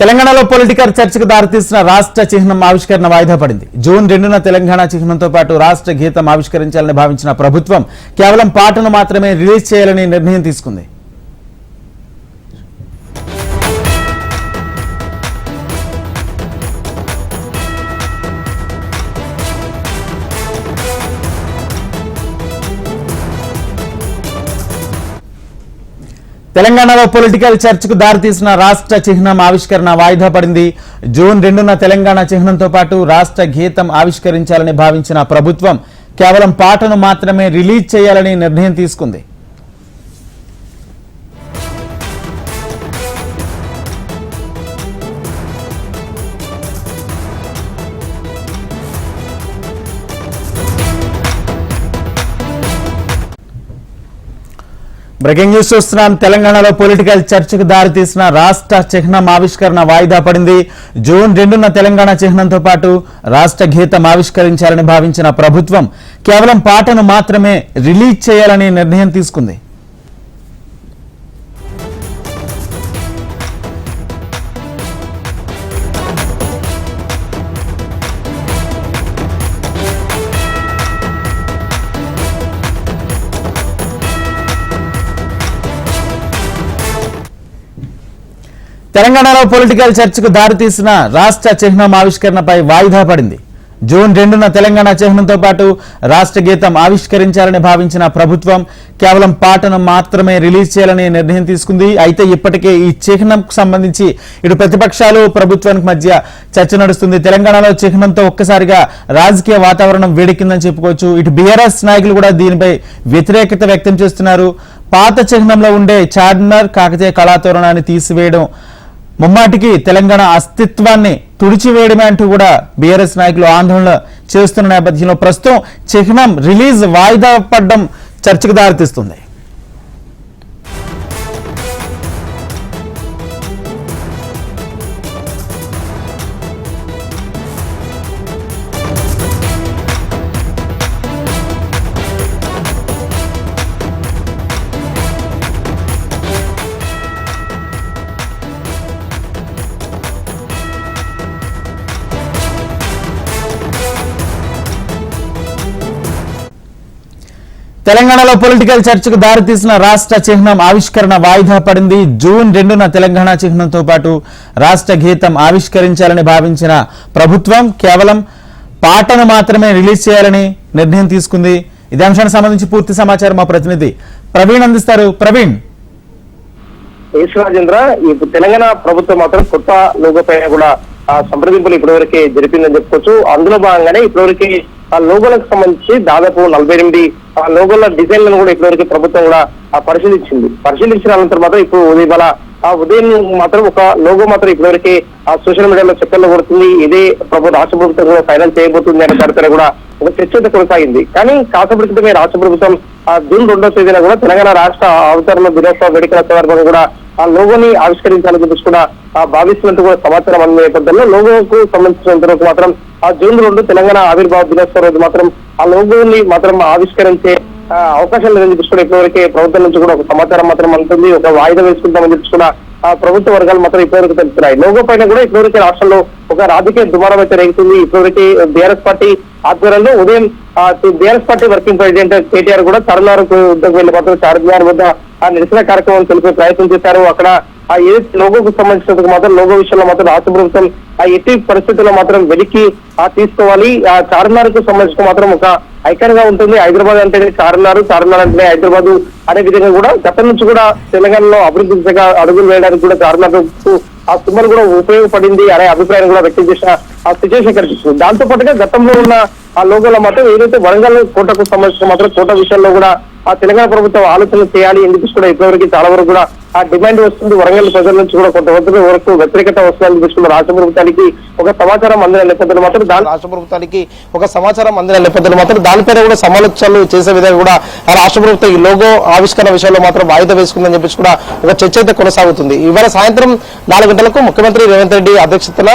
తెలంగాణలో పొలిటికల్ చర్చకు దారితీసిన రాష్ట్ర చిహ్నం ఆవిష్కరణ వాయిదా పడింది. జూన్ 2న తెలంగాణ చిహ్నంతో పాటు రాష్ట్ర గీతం ఆవిష్కరించాలని భావించిన ప్రభుత్వం కేవలం పాటను మాత్రమే రిలీజ్ చేయాలని నిర్ణయం తీసుకుంది. తెలంగాణలో పొలిటికల్ చర్చకు దారితీసిన రాష్ట్ర చిహ్నం ఆవిష్కరణ వాయిదా పడింది. జూన్ 2న తెలంగాణ చిహ్నంతో పాటు రాష్ట్ర గీతం ఆవిష్కరించాలని భావించిన ప్రభుత్వం కేవలం పాటను మాత్రమే రిలీజ్ చేయాలని నిర్ణయం తీసుకుంది. బ్రేకింగ్ న్యూస్ చూస్తున్నాం. తెలంగాణలో పొలిటికల్ చర్చకు దారితీసిన రాష్ట్ర చిహ్నం ఆవిష్కరణ వాయిదా పడింది. జూన్ 2న తెలంగాణ చిహ్నంతో పాటు రాష్ట్ర గీతం ఆవిష్కరించాలని భావించిన ప్రభుత్వం కేవలం పాటను మాత్రమే రిలీజ్ చేయాలని నిర్ణయం తీసుకుంది. తెలంగాణలో పొలిటికల్ చర్చకు దారితీసిన రాష్ట్ర చిహ్నం ఆవిష్కరణపై వాయిదా పడింది. జూన్ 2న తెలంగాణ చిహ్నంతో పాటు రాష్ట్ర గీతం ఆవిష్కరించాలని భావించిన ప్రభుత్వం కేవలం పాటను మాత్రమే రిలీజ్ చేయాలని నిర్ణయం తీసుకుంది. అయితే ఇప్పటికే ఈ చిహ్నంకు సంబంధించి ఇటు ప్రతిపక్షాలు ప్రభుత్వానికి మధ్య చర్చ నడుస్తుంది. తెలంగాణలో చిహ్నంతో ఒక్కసారిగా రాజకీయ వాతావరణం వేడెక్కిందని చెప్పుకోవచ్చు. ఇటు బీఆర్ఎస్ నాయకులు కూడా దీనిపై వ్యతిరేకత వ్యక్తం చేస్తున్నారు. పాత చిహ్నంలో ఉండే చార్మినార్ కాకతీయ కళాతోరణాన్ని తీసివేయడం ముమ్మాటికి తెలంగాణ అస్తిత్వాన్ని తుడిచివేయడమే అంటూ కూడా బీఆర్ఎస్ నాయకులు ఆందోళన చేస్తున్న నేపథ్యంలో ప్రస్తుతం చిహ్నం రిలీజ్ వాయిదా పడడం చర్చకు దారితీస్తుంది. తెలంగాణలో పొలిటికల్ చర్చకు దారితీసిన రాష్ట్ర చిహ్నం ఆవిష్కరణ వాయిదా పడింది. జూన్ 2న తెలంగాణ చిహ్నంతో పాటు రాష్ట్ర గీతం ఆవిష్కరించాలని భావించిన ప్రభుత్వం కేవలం పాటను మాత్రమే రిలీజ్ చేయాలని నిర్ణయం తీసుకుంది. ఇదే అంశానికి సంబంధించి పూర్తి సమాచారం మా ప్రతినిధి ప్రవీణ్ అందిస్తారు. ప్రవీణ్. రాజేంద్ర, తెలంగాణ ప్రభుత్వం మాత్రం కొత్త లోగో పైన కూడా సంప్రదింపులు ఇప్పటివరకే జరిపిందని చెప్పుకోవచ్చు. అందులో భాగంగానే ఇప్పటివరకు ఆ లోగోలకు సంబంధించి దాదాపు 48 లోగోల డిజైన్లను కూడా ఇప్పటివరకు ప్రభుత్వం కూడా పరిశీలించిన అనంతరం మాత్రం ఇప్పుడు ఉదయం మాత్రం ఒక లోగో మాత్రం ఇప్పటివరకే సోషల్ మీడియాలో చక్కర్లు కొడుతుంది. ఇదే రాష్ట్ర ప్రభుత్వం కూడా ఫైనల్ చేయబోతుంది అనే దానిపైన కూడా ఒక చర్చ కొనసాగింది. కానీ కాసేపటిమే రాష్ట్ర ప్రభుత్వం జూన్ 2వ తేదీన కూడా తెలంగాణ రాష్ట్ర అవతరణ దినోత్సవ వేడుకల సందర్భంగా కూడా ఆ లోగోని ఆవిష్కరించాలని చెప్పేసి కూడా భావిస్తున్నట్టు కూడా సమాచారం అందిన నేపథ్యంలో లోగోకు సంబంధించినంత వరకు మాత్రం జూన్ 2 తెలంగాణ ఆవిర్భావ దినోత్సవం రోజు మాత్రం ఆ లోగోని మాత్రం ఆవిష్కరించే అవకాశం లేదని చెప్పి కూడా ఇప్పటివరకే ప్రభుత్వం నుంచి కూడా ఒక సమాచారం మాత్రం అందుతుంది. ఒక వాయిదా వేసుకుంటామని చెప్పి కూడా ప్రభుత్వ వర్గాలు మాత్రం ఇప్పటివరకు తెలుస్తున్నాయి. లోగో పైన కూడా ఇప్పటివరకే రాష్ట్రంలో ఒక రాజకీయ దుమారం అయితే రేగుతుంది. ఇప్పటివరకే బీఆర్ఎస్ పార్టీ ఆధ్వర్యంలో ఉదయం BRS party working president KTR కూడా చార్మినార్ వద్దకు వెళ్లి మాత్రం చార్మినార్ వద్ద నిరసన కార్యక్రమం తెలిపే ప్రయత్నం చేశారు. అక్కడ ఏదైతే లోగోకు సంబంధించినందుకు మాత్రం లోగో విషయంలో మాత్రం రాష్ట్ర ప్రభుత్వం ఎట్టి పరిస్థితుల్లో మాత్రం వెలికి తీసుకోవాలి. ఆ చార్మినార్ కు సంబంధించిన మాత్రం ఒక ఐకాన్ గా ఉంటుంది. హైదరాబాద్ అంటేనే చార్మినార్ అంటేనే హైదరాబాద్ అనే విధంగా కూడా గతం నుంచి కూడా తెలంగాణలో అభివృద్ధి దిశగా అడుగులు వేయడానికి కూడా చార్మినార్ ఆ సింబల్ కూడా ఉపయోగపడింది అనే అభిప్రాయం కూడా వ్యక్తం చేసిన ఆ సిచ్యువేషన్ కనిపిస్తుంది. దాంతో పాటుగా గతంలో ఉన్న ఆ లోగోలో మాత్రం ఏదైతే వరంగల్ కోటకు సంబంధించిన మాత్రం కోట విషయంలో కూడా ఆ తెలంగాణ ప్రభుత్వం ఆలోచన చేయాలి ఎందుకు కూడా ఇప్పటివరకు చాలా వరకు కూడా ఆ డిమాండ్ వస్తుంది. వరంగల్ ప్రజల నుంచి కూడా కొంత వరకు వ్యతిరేకత వస్తుందని చెప్పి రాష్ట్ర ప్రభుత్వానికి ఒక సమాచారం అందిన నేపథ్యంలో మాత్రం రాష్ట్ర ప్రభుత్వానికి ఒక సమాచారం అందిన నేపథ్యంలో మాత్రం దానిపైన కూడా సమాలోచనలు చేసే విధంగా కూడా రాష్ట్ర ప్రభుత్వం ఈ లోగో ఆవిష్కరణ విషయంలో మాత్రం వాయిదా వేసుకుందని చెప్పేసి కూడా ఒక చర్చ అయితే కొనసాగుతుంది. ఇవాళ సాయంత్రం 4 గంటలకు ముఖ్యమంత్రి రేవంత్ రెడ్డి అధ్యక్షతన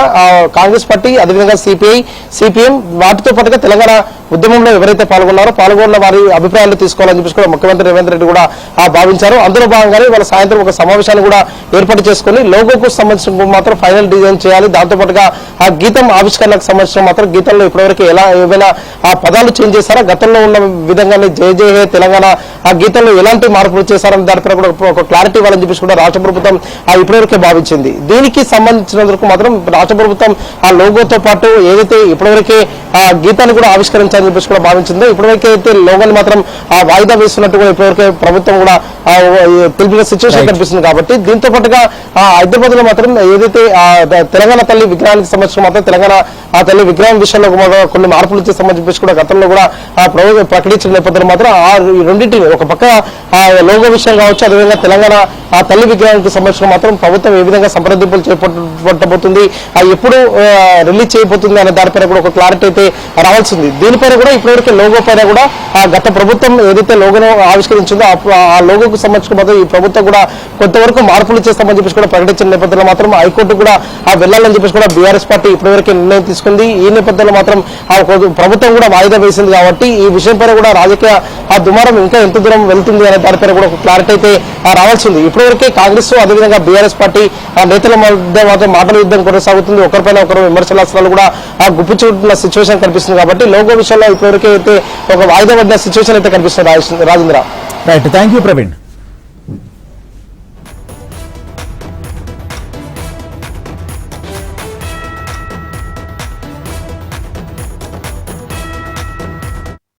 కాంగ్రెస్ పార్టీ అదేవిధంగా సిపిఐ సిపిఎం వాటితో పాటుగా తెలంగాణ ఉద్యమంలో ఎవరైతే పాల్గొన్న వారి అభిప్రాయాలు తీసుకోవాలని చెప్పేసి కూడా ముఖ్యమంత్రి రేవంత్ రెడ్డి కూడా భావించారు. అందులో భాగంగానే వాళ్ళ సాయంత్రం ఒక సమావేశాన్ని కూడా ఏర్పాటు చేసుకుని లోగోకు సంబంధించిన మాత్రం ఫైనల్ డిజైన్ చేయాలి. దాంతోపాటుగా ఆ గీతం ఆవిష్కరణకు సంబంధించిన మాత్రం గీతంలో ఇప్పటివరకు ఏమైనా ఆ పదాలు చేంజ్ చేశారా, గతంలో ఉన్న విధంగానే జయ జయ హే తెలంగాణ ఆ గీతంలో ఎలాంటి మార్పులు చేశారని దానిపై కూడా ఒక క్లారిటీ ఇవ్వాలని చెప్పేసి కూడా రాష్ట్ర ప్రభుత్వం ఇప్పటివరకే భావించింది. దీనికి సంబంధించినందుకు మాత్రం రాష్ట్ర ప్రభుత్వం ఆ లోగోతో పాటు ఏదైతే ఇప్పటివరకే ఆ గీతాన్ని కూడా ఆవిష్కరించాలని చెప్పేసి కూడా భావించిందో, ఇప్పటివరకు అయితే లోగోని మాత్రం వాయిదా వేస్తున్నట్టు కూడా ఇప్పటివరకే ప్రభుత్వం కూడా తెలిపిన సిచ్యువేషన్ కనిపిస్తుంది. కాబట్టి దీంతో పాటుగా హైదరాబాద్ లో మాత్రం ఏదైతే తెలంగాణ తల్లి విగ్రహానికి సంబంధించిన మాత్రం తెలంగాణ ఆ తల్లి విగ్రహం విషయంలో కొన్ని మార్పులు ఇచ్చే సంబంధించి కూడా గతంలో కూడా ప్రభుత్వం ప్రకటించిన నేపథ్యంలో మాత్రం ఆ రెండింటిని ఒక పక్క లోగో విషయం కావచ్చు, అదేవిధంగా తెలంగాణ ఆ తల్లి విగ్రహానికి సంబంధించిన మాత్రం ప్రభుత్వం ఏ విధంగా సంప్రదింపులు చేపట్టబోతుంది, ఎప్పుడు రిలీజ్ చేయబోతుంది అనే దానిపైన కూడా ఒక క్లారిటీ అయితే రావాల్సింది. దీనిపైన కూడా ఇప్పటివరకు లోగో పైన కూడా గత ప్రభుత్వం ఏదైతే లోగోను ఆవిష్కరించిందో ఆ లోగోకు సంబంధించిన మాత్రం ఈ ప్రభుత్వం కూడా కొంతవరకు మార్పులు చేస్తామని చెప్పేసి కూడా ప్రకటించిన నేపథ్యంలో మాత్రం హైకోర్టు కూడా వెళ్ళాలని చెప్పేసి కూడా బీఆర్ఎస్ పార్టీ ఇప్పటివరకు నిర్ణయం తీసుకుంది. ఈ నేపథ్యంలో మాత్రం ప్రభుత్వం కూడా వాయిదా వేసింది. కాబట్టి ఈ విషయం పైన కూడా రాజకీయ దుమారం ఇంకా ఎంత దూరం వెళ్తుంది అనే దానిపైన కూడా ఒక క్లారిటీ అయితే రావాల్సింది. ఇప్పటివరకే కాంగ్రెస్ అదేవిధంగా బీఆర్ఎస్ పార్టీ నేతల మధ్య మాత్రం మాటల యుద్ధం కొనసాగుతుంది. ఒకరిపైన ఒకరు విమర్శలు కూడా గుప్పించుకుంటున్న సిచ్యువేషన్ కనిపిస్తుంది. కాబట్టి లోగో విషయంలో ఇప్పటివరకు అయితే ఒక వాయిదా పడిన సిచ్యువేషన్ అయితే కనిపిస్తుంది. Rajendra. Right, thank you Praveen.